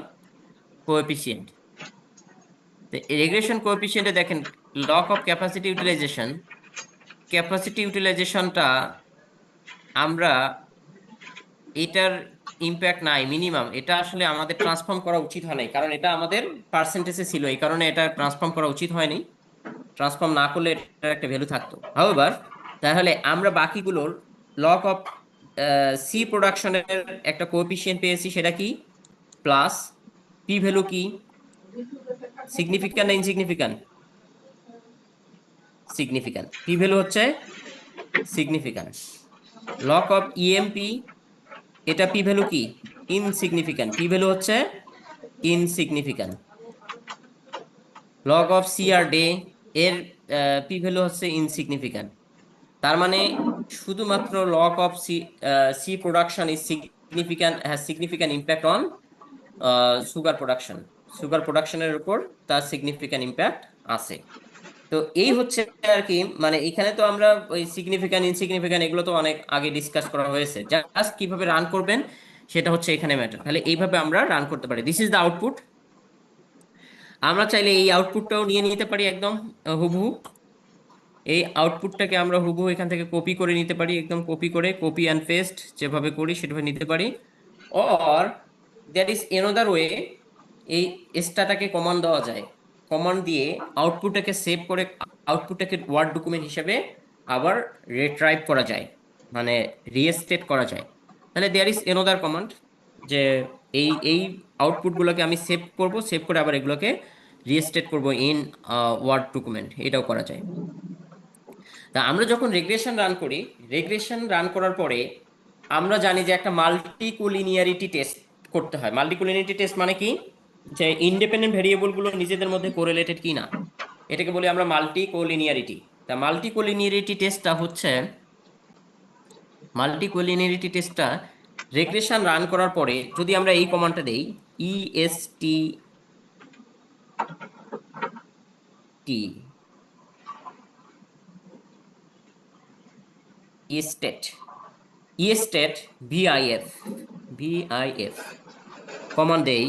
কোএফিসিয়েন্ট। রেগ্রেশন কোএফিসিয়েন্টে দেখেন log of capacity utilization, capacity ইউটিলাইজেশনটা আমরা এটার ইম্প্যাক্ট নাই মিনিমাম, এটা আসলে আমাদের ট্রান্সফর্ম করা উচিত হয় নাই, কারণ এটা আমাদের পার্সেন্টেজে ছিল, এই কারণে এটা ট্রান্সফর্ম করা উচিত হয়নি। ট্রান্সফর্ম না করলে এটার একটা ভ্যালু থাকতো। হাউএভার তাহলে আমরা বাকিগুলোর লক অফ সি প্রোডাকশনের একটা কোএফিসিয়েন্ট পেয়েছি, সেটা কি প্লাস। পি ভ্যালু কি সিগনিফিক্যান্ট না ইনসিগনিফিক্যান্ট? সিগনিফিক্যান্ট, পি ভ্যালু হচ্ছে সিগনিফিক্যান্ট। লক অফ ইএমপি, এটা পি ভ্যালু কি ইনসিগনিফিক্যান্ট, পি ভ্যালু হচ্ছে insignificant. Log of C R day এর পি ভ্যালু হচ্ছে ইনসিগনিফিক্যান্ট। তার মানে শুধুমাত্র log of C C production is significant, has significant impact on sugar production, sugar প্রোডাকশনের উপর তার সিগনিফিক্যান্ট ইম্প্যাক্ট আছে। তো এই হচ্ছে আর কি, মানে এখানে তো আমরা ওই সিগনিফিক্যান্ট ইনসিগনিফিক্যান্ট এগুলো তো অনেক আগে ডিসকাস করা হয়েছে, জাস্ট কিভাবে রান করবেন সেটা হচ্ছে এখানে ম্যাটার। তাহলে এইভাবে আমরা রান করতে পারি। This is the output. আমরা চাইলে এই আউটপুটটাও নিয়ে নিতে পারি একদম হুবহু। এই আউটপুটটাকে আমরা হুবহু এখান থেকে কপি করে নিতে পারি, একদম কপি করে, কপি অ্যান্ড পেস্ট যেভাবে করি সেভাবে নিতে পারি। Or that is another way, এই স্টাটাকে কমান্ড দেওয়া যায়, কমান্ড দিয়ে আউটপুটটাকে সেভ করে আউটপুটটাকে ওয়ার্ড ডকুমেন্ট হিসেবে আবার রিট্রাইভ করা যায়, মানে রিস্টেট করা যায়। তাহলে দেয়ার ইজ এনাদার কমান্ড, যে এই আউটপুটগুলোকে আমি সেভ করব, সেভ করে আবার এগুলোকে রিস্টেট করব ইন ওয়ার্ড ডকুমেন্ট, এটাও করা যায়। তা আমরা যখন রেগ্রেশন রান করি, রেগ্রেশন রান করার পরে আমরা জানি যে একটা মাল্টিকোলিনিয়ারিটি টেস্ট করতে হয়। মাল্টিকোলিনিয়ারিটি টেস্ট মানে কি, যে ইন্ডিপেন্ডেন্ট ভেরিয়েবলগুলো নিজেদের মধ্যে কোরিলেটেড কি না, এটাকে বলি আমরা মাল্টিকোলিনিয়ারিটি। তা মাল্টিকোলিনিয়ারিটি টেস্টটা রেগ্রেশন রান করার পরে যদি আমরা এই কমান্ডটা দেই ইএসটি ইস্টেট ভিআইএফ কমান্ড দেই,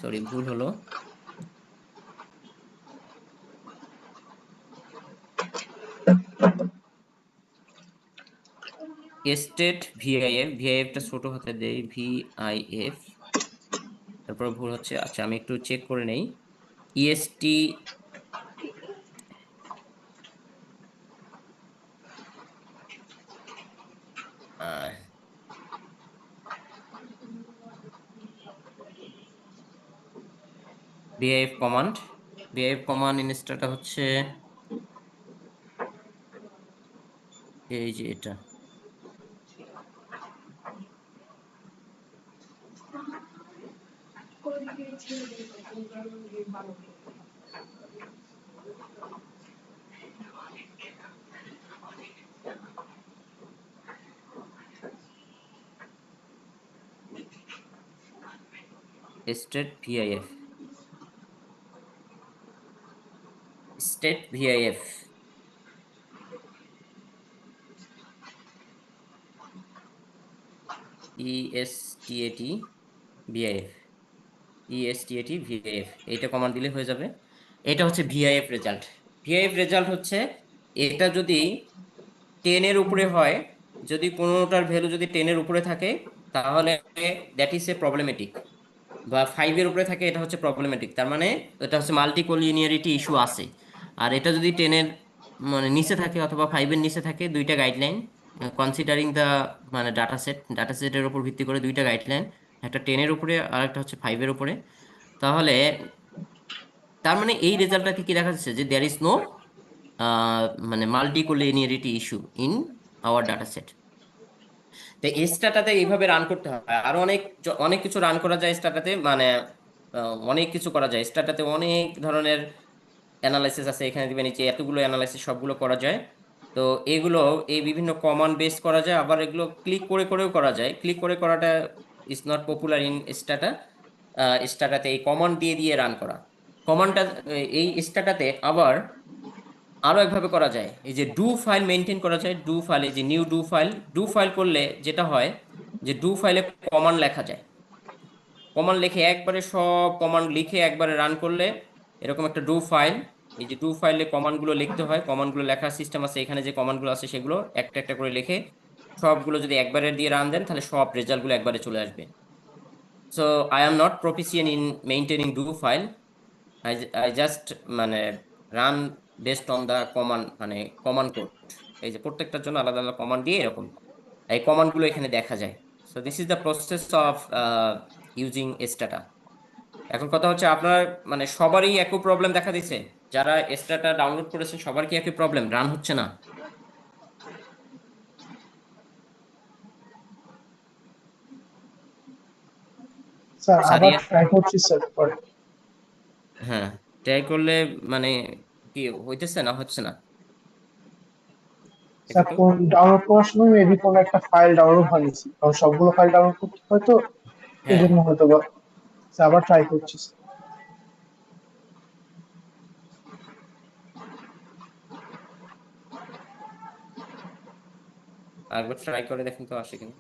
সরি ভুল হলো, স্টেট ভিআইএফ, ভিআইএফটা ছোট হাতে দেই, ভিআইএফ, তারপর ভুল হচ্ছে, আচ্ছা আমি একটু চেক করে নেই। EST VIF command, VIF command ইনস্টলটা হচ্ছে এই যে এটা, state VIF, state VIF, ESTAT VIF, ESTAT VIF, এইটা কমান্ড দিলে হয়ে যাবে। এটা হচ্ছে ভিআইএফ রেজাল্ট। ভিআইএফ রেজাল্ট হচ্ছে এটা যদি 10-এর উপরে হয়, যদি কোনোটার ভ্যালু যদি 10-এর উপরে থাকে তাহলে দ্যাট ইজ এ প্রবলেমেটিক, বা 5-এর উপরে থাকে এটা হচ্ছে প্রবলেমেটিক, তার মানে এটা হচ্ছে মাল্টিকোলিনিয়ারিটি ইস্যু আছে। আর এটা যদি 10-এর মানে নিচে থাকে অথবা 5-এর নিচে থাকে, দুইটা গাইডলাইন কনসিডারিং দ্য মানে ডাটা সেটের উপর ভিত্তি করে দুইটা গাইডলাইন, একটা 10-এর উপরে আর একটা হচ্ছে 5-এর উপরে, তাহলে তার মানে এই রেজাল্টটাকে কি দেখা যাচ্ছে যে দেয়ার ইজ নো মানে multicollinearity issue in our data set. তো স্ট্যাটাতে এইভাবে রান করতে হয়। আরো অনেক অনেক কিছু রান করা যায় স্ট্যাটাতে, মানে অনেক কিছু করা যায় স্ট্যাটাতে, অনেক ধরনের অ্যানালাইসিস আছে, এখানে দিবেন নিচে এতগুলো অ্যানালাইসিস সবগুলো করা যায়। তো এগুলো এই বিভিন্ন কমান্ড বেস করা যায়, আবার এগুলো ক্লিক করে করেও করা যায়। ক্লিক করে করাটা is not popular in strata. স্ট্যাটাতে এই কমান্ড দিয়ে দিয়ে রান করা, কমান্ডটা এই স্ট্যাটাতে আবার আরো একভাবে করা যায়, এই যে ডু ফাইল মেনটেন করা যায়। ডু ফাইল, এই যে new do file, do file করলে যেটা হয় যে ডু ফাইলে কমান্ড লেখা যায়, কমান্ড লিখে একবারে সব কমান্ড লিখে একবারে রান করলে এরকম একটা ডু ফাইল, এই যে ডু ফাইলে কমান্ডগুলো লিখতে হয়, কমান্ডগুলো লেখার সিস্টেম আছে, এখানে যে কমান্ডগুলো আছে সেগুলো একটা একটা করে লিখে সবগুলো যদি একবারে দিয়ে রান দেন তাহলে সব রেজাল্টগুলো একবারে চলে আসবে। So I am not proficient in maintaining do file, I just মানে run based on the command, মানে কমান্ড কোড, এই যে প্রত্যেকটার জন্য আলাদা আলাদা কমান্ড দিয়ে এরকম এই কমান্ডগুলো এখানে দেখা যায়। So this is the process of using Stata. এখন কথা হচ্ছে আপনার মানে সবারই একই প্রবলেম দেখা দিচ্ছে, যারা স্ট্যাটা ডাউনলোড করেছেন সবার কি একই প্রবলেম, রান হচ্ছে না? স্যার আবার সারিয়া, ট্রাই করছি স্যার পরে। হ্যাঁ ট্রাই করলে মানে কি হইতেছে না, হচ্ছে না? দেখো স্যার তো। কোন ডাউনলোড করার সময় মেবি কোনো একটা ফাইল ডাউনলোড হয়নি, কারণ সবগুলো ফাইল ডাউনলোড করতে হয় তো, এই হ্যাঁ, জন্য হয়তো বা। স্যার আবার ট্রাই করছি স্যার। আরেকবার ট্রাই করে দেখুন তো আসে কিনা।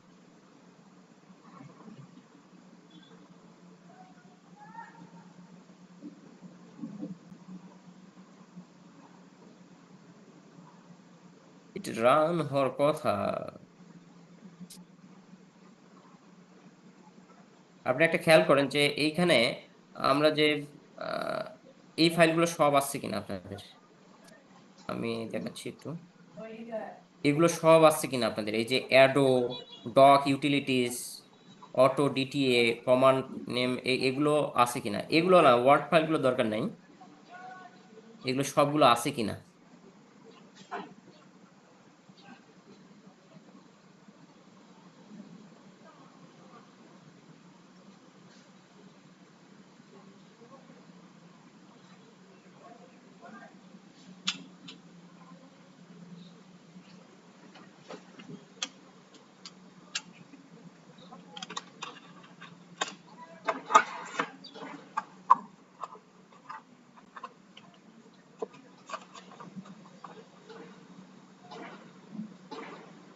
এটা রান হওয়ার কথা। আপনি একটা খেয়াল করেন যে এইখানে আমরা যে আহ, এই ফাইলগুলো সব আসছে কিনা আপনাদের, আমি দেখাচ্ছি একটু, এগুলো সব আসছে কিনা আপনাদের, এই যে ado, doc utilities, auto DTA, command name, এগুলো আছে কিনা, এগুলো না ওয়ার্ড ফাইলগুলো দরকার নাই, এগুলো সবগুলো আছে কিনা।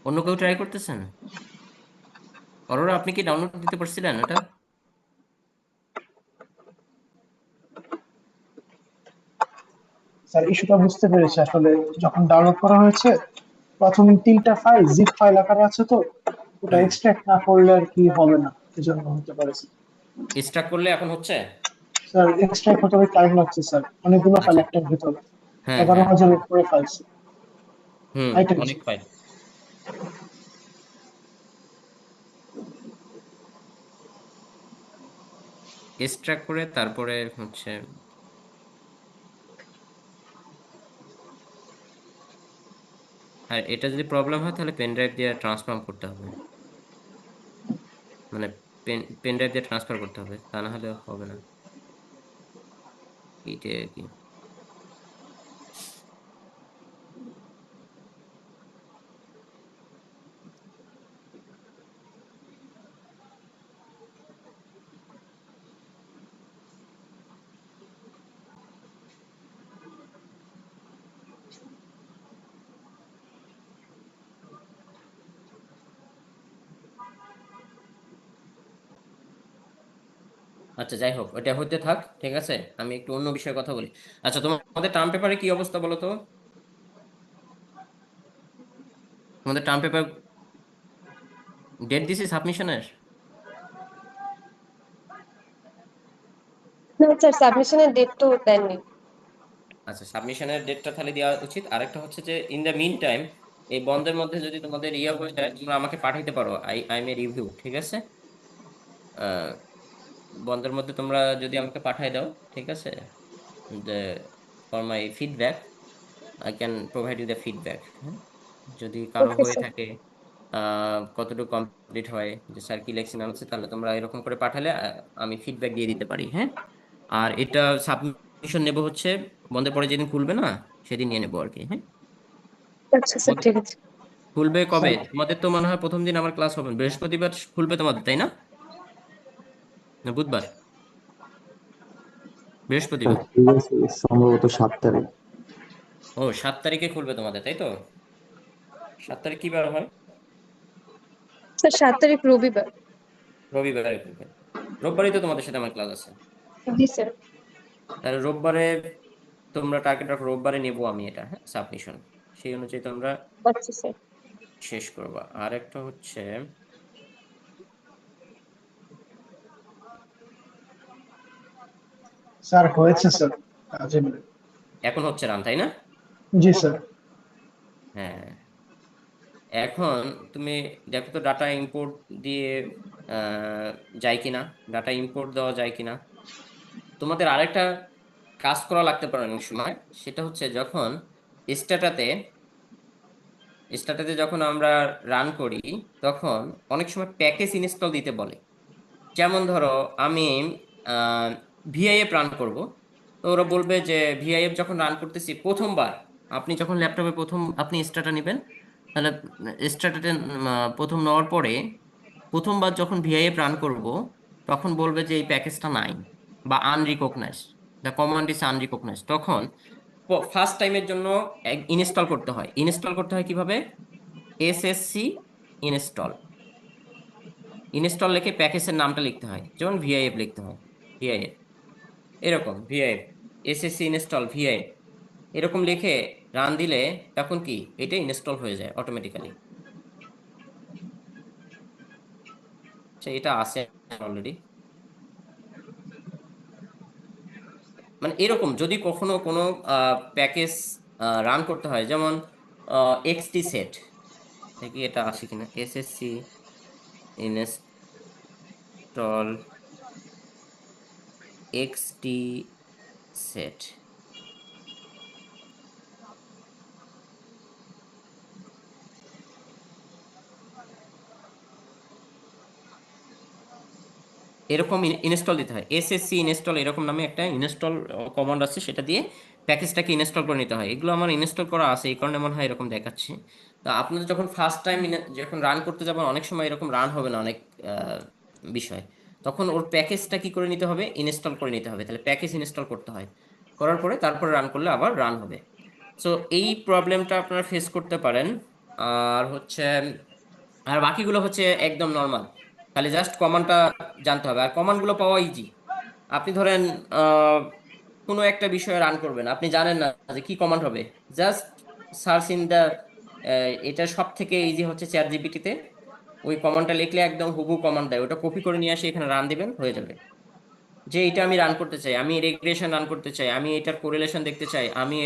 অন্য কেউ ট্রাই করতেছেন? অরোরা আপনি কি ডাউনলোড দিতে পারছিলেন এটা? স্যার ইস্যুটা বুঝতে পেরেছি, আসলে যখন ডাউনলোড করা হয়েছে প্রথম 3টা ফাইল জিপ ফাইল আকারে আছে, তো ওটা হুম এক্সট্রাক্ট না করলে আর কি হবে না, এজন্য হতে পারে স্টার্ট করলে এখন হচ্ছে। স্যার। এক্সট্রাক্ট হতে টাইম লাগছে স্যার, অনেকগুলো ফাইল আচ্ছা একটার ভিতরে, হ্যাঁ হ্যাঁ 11,000 উপরে ফাইল হুম আইটেম। অনেক ফাইল। এক্সট্রাক্ট করে তারপরে হচ্ছে, আর এটা যদি প্রবলেম হয় তাহলে পেন ড্রাইভ দিয়ে ট্রান্সফার করতে হবে, মানে পেন ড্রাইভ দিয়ে ট্রান্সফার করতে হবে, তা না হলে হবে না, এইটাই আর কি। আচ্ছা যাই হোক, ওটা হতে থাক, ঠিক আছে। আমি একটু অন্য বিষয়ে কথা বলি। আচ্ছা তোমাদের টার্ম পেপারে কি অবস্থা বলো তো? তোমাদের টার্ম পেপার ডেট দিছি সাবমিশনের? না স্যার, সাবমিশনের ডেট তো দেননি। আচ্ছা সাবমিশনের ডেটটা তাহলে দেওয়া উচিত। আরেকটা হচ্ছে যে ইন দ্য মিন টাইম, এই বন্ধের মধ্যে যদি তোমাদের ইয়ে হয়ে যায় তোমরা আমাকে পাঠাইতে পারো, আই মে রিভিউ, ঠিক আছে। আহ, বন্ধের মধ্যে তোমরা যদি আমাকে পাঠাই দাও, ঠিক আছে, যে for my feedback, I can provide you the feedback. হ্যাঁ, যদি কারো ওকে হয়ে স্যার। থাকে কতটুকু কমপ্লিট হয়, যে স্যার কি লেখছেন আছে, তাহলে তোমরা এরকম করে পাঠালে আমি ফিডব্যাক দিয়ে দিতে পারি। হ্যাঁ, আর এটা সাবমিশন নেব হচ্ছে বন্ধের পরে যেদিন খুলবে না, সেদিন নিয়ে নেবো আর কি। হ্যাঁ, আচ্ছা স্যার, ঠিক আছে। খুলবে কবে? স্যার তোমাদের তো মনে হয় প্রথম দিন আমার ক্লাস হবে বৃহস্পতিবার খুলবে তোমাদের, তাই না? না বুধবার? স্যার বৃহস্পতিবার। ঠিক আছে, সম্ভবত 7 তারিখ। ও 7 তারিখে খুলবে তোমাদের, তাই তো? 7 তারিখ কি বার হয়? স্যার 7 তারিখ রবিবার। রবিবারে খুলবে। রোববারই তো তোমাদের সাথে আমার ক্লাস আছে। জি স্যার। তাহলে রোববারে তোমরা টার্গেট রাখো, রোববারে নেবো আমি এটা, হ্যাঁ, সাবমিশন। সেই অনুযায়ী তোমরা আচ্ছা স্যার। শেষ করবা। আর একটা হচ্ছে, স্যার হয়েছে স্যার, কাজে মিলে। এখন হচ্ছে রান, তাই না? জি স্যার। হ্যাঁ, এখন তুমি দেখো তো ডাটা ইম্পোর্ট দিয়ে যায় কিনা, ডাটা ইম্পোর্ট দেওয়া যায় কিনা। তোমাদের আরেকটা কাজ করা লাগতে পারে অনেক সময়, সেটা হচ্ছে যখন স্ট্যাটাতে স্ট্যাটাতে যখন আমরা রান করি, তখন অনেক সময় প্যাকেজ ইনস্টল দিতে বলে। যেমন ধরো আমি ভিআইএফ রান করব, তো ওরা বলবে যে ভিআইএফ যখন রান করতেছি প্রথমবার, আপনি যখন ল্যাপটপে প্রথম আপনি স্টার্টার নেবেন, তাহলে স্টার্টারে প্রথম নেওয়ার পরে প্রথমবার যখন ভিআইএফ রান করব, তখন বলবে যে এই প্যাকেজটা নাই বা আনরিকগনাইজ, দ্য কমান্ড ইজ আনরিকগনাইজ। তখন ফার্স্ট টাইমের জন্য ইনস্টল করতে হয়। ইনস্টল করতে হয় কিভাবে? এসএসসি ইনস্টল, ইনস্টল লিখে প্যাকেজের নামটা লিখতে হয়, যেমন ভিআইএফ লিখতে হয়, ভিআইএফ, এরকম ভিআইএফ, এসএসসি ইনস্টল ভিআইএফ, এরকম লিখে রান দিলে তখন কি এটা ইনস্টল হয়ে যায় অটোমেটিক্যালি। এটা আছে অলরেডি। মানে এরকম যদি কখনো কোনো প্যাকেজ রান করতে হয়, যেমন এক্সটি সেট থেকে, এটা আসে কিনা, এসএসসি ইনস্টল এক্সটি সেট, এরকম ইনস্টল দিতে হয়। এসএসসি ইনস্টল এরকম নামে একটা ইনস্টল কমান্ড আছে, সেটা দিয়ে প্যাকেজটাকে ইনস্টল করে নিতে হয়। এগুলো আমার ইনস্টল করা আছে, এই কারণে মনে হয় এরকম দেখাচ্ছে। তো আপনাদের যখন ফার্স্ট টাইম যখন রান করতে যাবেন, অনেক সময় এরকম রান হবে না অনেক বিষয়, তখন ওর প্যাকেজটা কি করে নিতে হবে, ইনস্টল করে নিতে হবে। তাহলে প্যাকেজ ইনস্টল করতে হয়, করার পরে তারপরে রান করলে আবার রান হবে। সো এই প্রবলেমটা আপনারা ফেস করতে পারেন। আর হচ্ছে, আর বাকিগুলো হচ্ছে একদম নর্মাল, খালি জাস্ট কমান্ডটা জানতে হবে। আর কমান্ডগুলো পাওয়া ইজি। আপনি ধরেন কোনো একটা বিষয়ে রান করবেন, আপনি জানেন না যে কি কমান্ড হবে, জাস্ট সার্চ ইন দ্য এটা সব থেকে ইজি হচ্ছে চ্যাট জিপিটিতে। ওই কমান্ডটা লিখলে একদম হুবহু কমান্ড দেয়, ওটা কপি করে নিয়ে আসে এখানে রান দিবেন, হয়ে যাবে। যে এটা আমি রান করতে চাই, আমি রেগ্রেশন রান করতে চাই, আমি এটার কোরিলেশন দেখতে চাই, আমি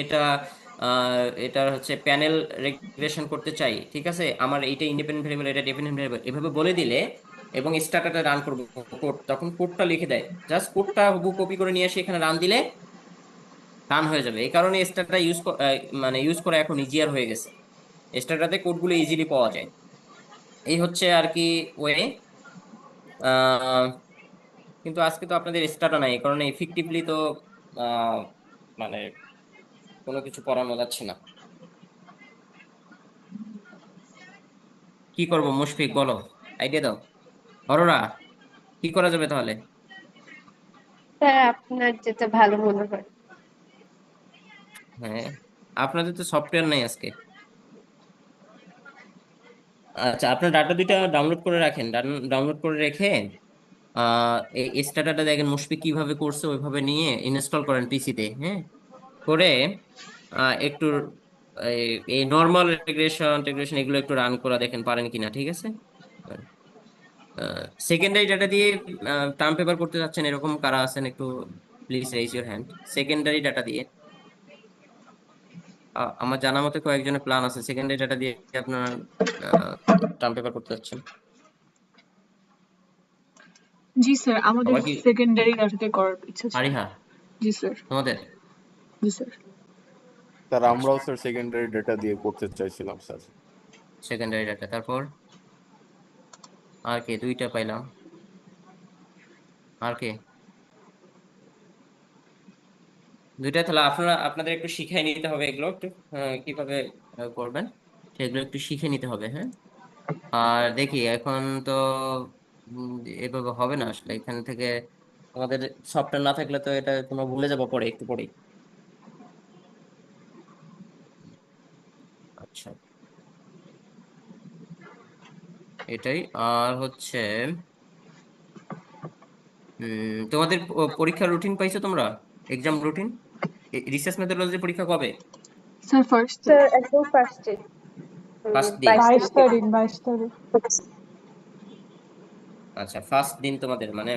এটার হচ্ছে প্যানেল রেগ্রেশন করতে চাই, ঠিক আছে, আমার এইটা ইন্ডিপেন্ডেন্ট ভেরিয়েবল, এটা ডিপেন্ডেন্ট ভেরিয়েবল, এভাবে বলে দিলে এবং স্টার্টারটা রান করবো কোড, তখন কোডটা লিখে দেয়, জাস্ট কোডটা হুবহু কপি করে নিয়ে এসে এখানে রান দিলে রান হয়ে যাবে। এই কারণে স্টার্টার মানে ইউজ করা এখন ইজিয়ার হয়ে গেছে। স্টার্টারতে কোডগুলো ইজিলি পাওয়া যায়। এই হচ্ছে আর কি ওয়ে। কিন্তু আজকে তো আপনাদের স্টার্টার নাই, এই কারণে এফেক্টিভলি তো আহ, মানে কোনো কিছু করানো যাচ্ছে না। কি করব মুশফিক, বলো, আইডিয়া দাও। অরোরা, কি করা যাবে তাহলে? স্যার আপনার যেটা ভালো মনে হয়। হ্যাঁ, আপনাদের তো সফটওয়্যার নাই আজকে। আচ্ছা, আপনার ডাটা দুইটা ডাউনলোড করে রাখেন, ডাউনলোড করে রেখে এই স্টার্টারটা দেখেন মুশফিক কিভাবে করছে, ওইভাবে নিয়ে ইনস্টল করেন পিসিতে, হ্যাঁ, করে একটু এই নর্মাল রেগ্রেশন টেগ্রেশন এগুলো একটু রান করা দেখেন পারেন কিনা, ঠিক আছে। সেকেন্ডারি ডাটা দিয়ে টার্ম পেপার করতে যাচ্ছেন এরকম কারা আছেন, একটু please raise your hand. Secondary data দিয়ে আমার জানা মতে কয়েকজনের প্ল্যান আছে সেকেন্ডারি ডাটা দিয়ে আপনার টার্ম পেপার করতে যাচ্ছেন। জি স্যার, আমাদের সবাই কি? সেকেন্ডারি ডাটাতে করার ইচ্ছা ছিল। আরিহা, জি স্যার। তোমাদের? জি স্যার। স্যার আচ্ছা, আমরাও স্যার সেকেন্ডারি ডেটা দিয়ে করতে চাইছিলাম স্যার। সেকেন্ডারি ডাটা, তারপর আর কে? দুইটা পাইলাম, আর কে? দুইটা, তাহলে আপনাদের একটু শিখাই নিতে হবে এগুলো একটু, কিভাবে করবেন সেগুলো একটু শিখে নিতে হবে, হ্যাঁ। আর দেখি এখন তো উম, এভাবে হবে না আসলে, এখান থেকে আমাদের সফটওয়্যার না থাকলে তো এটা তোমরা ভুলে যাবো পরে, একটু পরেই। আচ্ছা, এটাই। আর হচ্ছে তোমাদের পরীক্ষার রুটিন পাইছো তোমরা? এক্সাম রুটিন, রিসার্চ মেথোডলজি পরীক্ষা কবে? স্যার ফার্স্ট স্যার একদম ফার্স্টে ফার্স্ট দিন? 22 তারিখে। 22 তারিখ। আচ্ছা, ফার্স্ট দিন তোমাদের মানে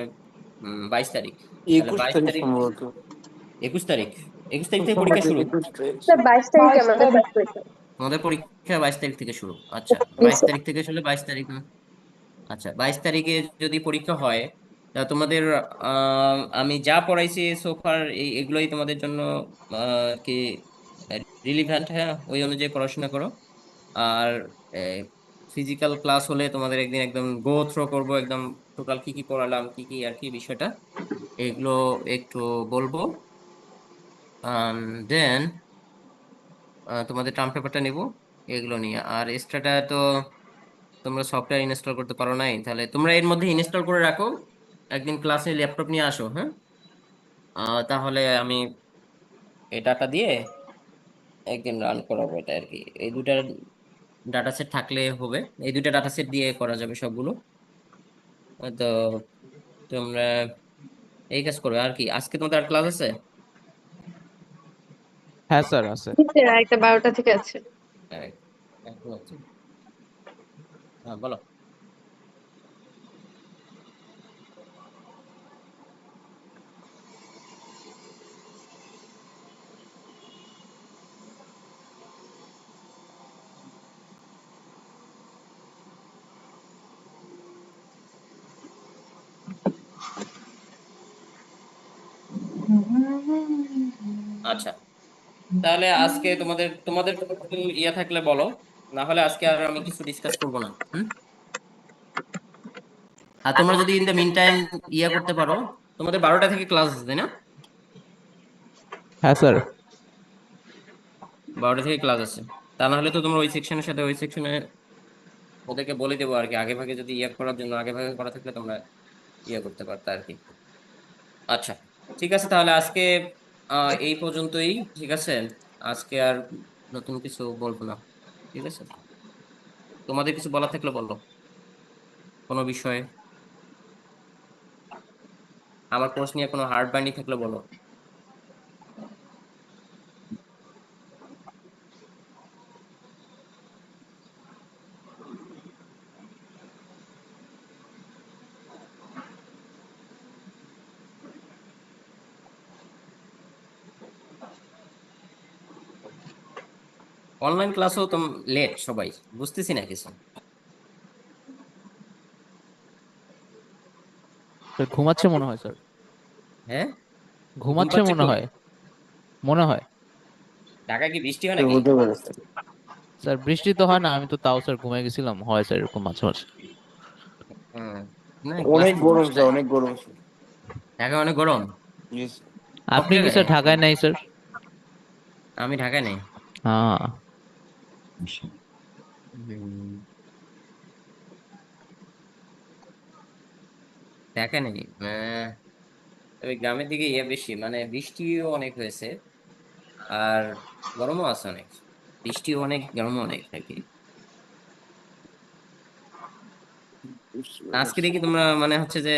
22 তারিখ। তাহলে 21 বাইশ তারিখ তারিখ সম্ভবত। 21 তারিখ, 21 তারিখ থেকে পরীক্ষা সম্ভবত শুরু। 21 তারিখ। স্যার 22 তারিখে 22 আমাদের তারিখ। ফার্স্ট পরীক্ষা। তোমাদের পরীক্ষা 22 তারিখ থেকে শুরু, আচ্ছা। জি 22 তারিখ স্যার। থেকে শুরু, 22 তারিখ আচ্ছা, 22 তারিখে যদি পরীক্ষা হয় তা তোমাদের আমি যা পড়াইছি সোফার এগুলোই তোমাদের জন্য কি রিলিভেন্ট, হ্যাঁ, ওই অনুযায়ী পড়াশোনা করো। আর ফিজিক্যাল ক্লাস হলে তোমাদের একদিন একদম গো থ্রো করবো একদম, টোটাল কি কি পড়ালাম, কি কি আর কি বিষয়টা, এগুলো একটু বলবো। দেন তোমাদের টার্ম পেপারটা নিব এগুলো নিয়ে। আর এক্সট্রাটা তো তোমরা সফটওয়্যার ইনস্টল করতে পারো নাই, তাহলে তোমরা এর মধ্যে ইনস্টল করে রাখো, একদিন ক্লাসে ল্যাপটপ নিয়ে আসো, হ্যাঁ। তাহলে আমি এই ডাটা দিয়ে একদিন রান করাবো এটা আর কি। এই দুটা ডাটা সেট থাকলে হবে, এই দুটা ডাটা সেট দিয়ে করা যাবে সবগুলো। তো তোমরা এই কাজ করবে আর কি। আজকে তোমাদের আর ক্লাস আছে? হ্যাঁ স্যার আছে। জি স্যার, আরেকটা 12টা থেকে আছে। হ্যাঁ, এখন আছে। হ্যাঁ, বলো। আচ্ছা, তাহলে আজকে তোমাদের তোমাদের কোনো ইয়ে থাকলে বলো, না হলে আজকে আর আমি কিছু ডিসকাস করবো না। আর তোমরা যদি ইন দ্য মিন টাইম ইয়ে করতে পারো, তোমাদের 12টা থেকে ক্লাস আছে তাই না? হ্যাঁ স্যার। 12টা থেকে ক্লাস আছে, তা না হলে তো তোমরা ওই সেকশনের সাথে ওই সেকশনে ওদেরকে বলে দেবো আর কি, আগে ভাগে যদি ইয়ে করার জন্য আগে ভাগে করা থাকলে তোমরা ইয়ে করতে পারতে আর কি। আচ্ছা, ঠিক আছে, তাহলে আজকে এই পর্যন্তই, ঠিক আছে। আজকে আর নতুন কিছু বলবো না, ঠিক আছে। তোমাদের কিছু বলার থাকলে বলো, কোনো বিষয়ে, আমার কোর্স নিয়ে কোনো হার্ড বাইন্ডিং থাকলে বলো। অনলাইন ক্লাসও তো লেট সবাই, বুঝতেছি না কিছু। স্যার ঘুমাচ্ছে মনে হয় স্যার, হ্যাঁ, ঘুম ঘুমাচ্ছে পাচ্ছে মনে খুব। হয়, মনে হয়। ঢাকায় কি বৃষ্টি হয় স্যার নাকি? হতে পারে স্যার। স্যার বৃষ্টি তো হয় না, আমি তো তাও স্যার ঘুমিয়ে গেছিলাম, হয় স্যার এরকম মাঝে মাঝে। হুম। না, ক্লাস অনেক তো গরম স্যার, 10টায়। অনেক গরম স্যার। ঢাকায় অনেক গরম। জি স্যার। সব আপনি কি জায়গায়? স্যার ঢাকায় নাই স্যার? আমি ঢাকায় নেই। হ্যাঁ। হুম, ঢাকায় নেই। তবে গ্রামের দিকে ইয়ে বেশি, মানে বৃষ্টিও অনেক হয়েছে, আর গরমও আছে অনেক। বৃষ্টিও অনেক, গরমও অনেক আর কি। আজকে দেখি তোমরা মানে হচ্ছে যে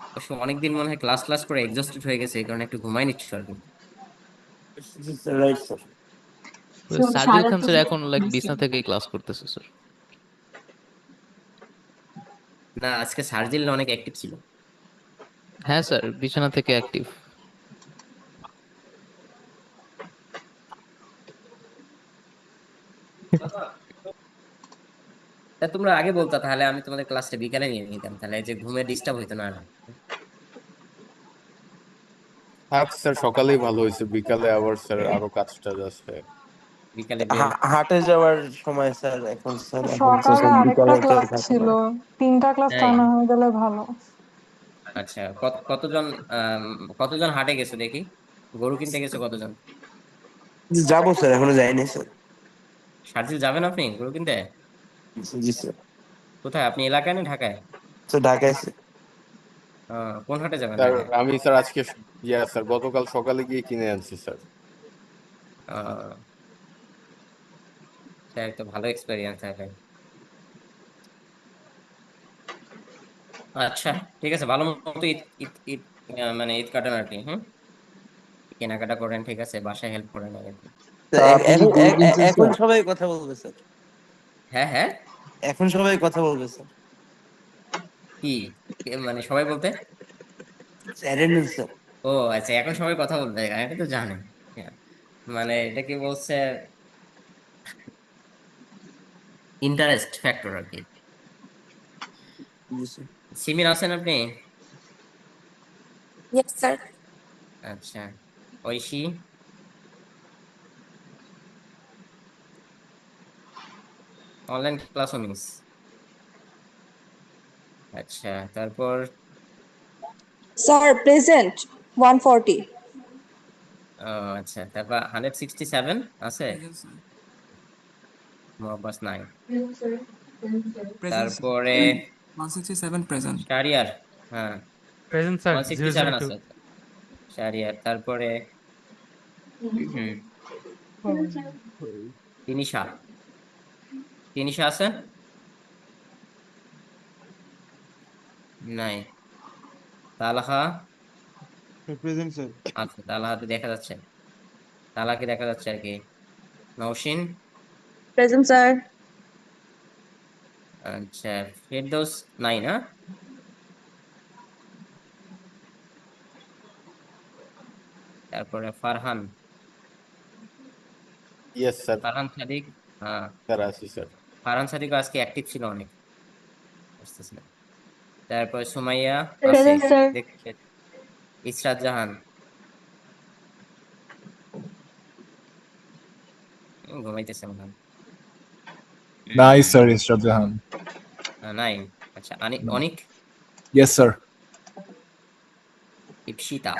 অবশ্য অনেকদিন মনে হয় ক্লাস ক্লাস করে এক্সস্টেড হয়ে গেছে, এই কারণে একটু ঘুমাই নিচ্ছ আর কি। Right sir. Sajid Khan sir এখন লাইক বিছনা থেকেই ক্লাস করতেছে স্যার। না, আজকে সার্জিল অনেক অ্যাক্টিভ ছিল। হ্যাঁ স্যার, বিছানা থেকে অ্যাক্টিভ। তা তোমরা আগে বলতা, তাহলে আমি তোমাদের ক্লাসটা বিকালে নিয়ে নিতাম, তাহলে এই যে ঘুমের ডিস্টার্ব হইতো না আর। থাক স্যার, সকালেই ভালো হয়েছে, বিকালে আবার স্যার আরো কাজ টাজ আছে। বিকালে বের। হাটে যাওয়ার সময় স্যার এখন, স্যার এখন তো সকালে সব আরেকটা বিকালে তো ক্লাস থাকে ছিল, না। 3টা ক্লাস তাই? টানা হয়ে গেলে ভালো। আচ্ছা, কতজন কতজন হাটে গেছে দেখি? গরু কিনতে গেছে কতজন? যাবো স্যার, এখনো যাইনি স্যার। সার্জিল যাবেন আপনি গরু কিনতে? জি স্যার। কোথায়, আপনি এলাকায় না ঢাকায়? স্যার ঢাকায় স্যার। কোন হাটে যাবেন স্যার ঢাকায়? আমি স্যার আজকে, ইয়া স্যার গতকাল সকালে গিয়ে কিনে আনছি স্যার। আহ স্যার, তো ভালো এক্সপেরিয়েন্স থাকে। আচ্ছা, ঠিক আছে, ভালো মতো ঈদ ঈদ ঈদ মানে ঈদ কাটান আর কি। হুম, কেনাকাটা করেন, ঠিক আছে, বাসায় হেল্প করেন আর কি। তো তা আপনি কি গরু কিনছেন এখন স্যার? সবাই কথা বলবে স্যার। হ্যাঁ, হ্যাঁ। এখন সবাই কথা বলবে স্যার। কি? মানে সবাই বলতে? Attendance sir. ও আচ্ছা, এখন সবাই কথা বলতে, এটা তো জানেন। হ্যাঁ, মানে এটা কি বলছে, ইন্টারেস্ট ফ্যাক্টর আর কি। জি স্যার। সিমির আছেন আপনি? Yes sir. আচ্ছা, ঐশী? অনলাইন ক্লাসও মিস। আচ্ছা, তারপর স্যার প্রেজেন্ট 140। আচ্ছা, তারপর 167 আছে, মোহাম্মদ নাই। তারপরে শারিয়ার, হ্যাঁ, প্রেজেন্ট স্যার 167 002। আছে শারিয়ার। তারপরে হুম, তিনিশা, তিনিশা আছে? নাই। Talha present sir. আছে, তালহাতে দেখা যাচ্ছে, তালাকে দেখা যাচ্ছে আর কি। নওশিন? Present sir. আচ্ছা, ফেরদৌস নাই না? তারপরে ফারহান, ইয়েস স্যার। ফারহান সাদিক। হ্যাঁ, স্যার আছি স্যার। ফারহান সাদিক আজকে অ্যাক্টিভ ছিল অনেক, বুঝতেছি না। তারপরে সুমাইয়া আছে, প্রেজেন্ট স্যার। দেখতে। ইসরাত জাহান ঘুমাইতেছে মনে হয়। Nice, sir, Instruct Jahan. নাই। আচ্ছা, অনিক? Yes, sir. ইপসিতা?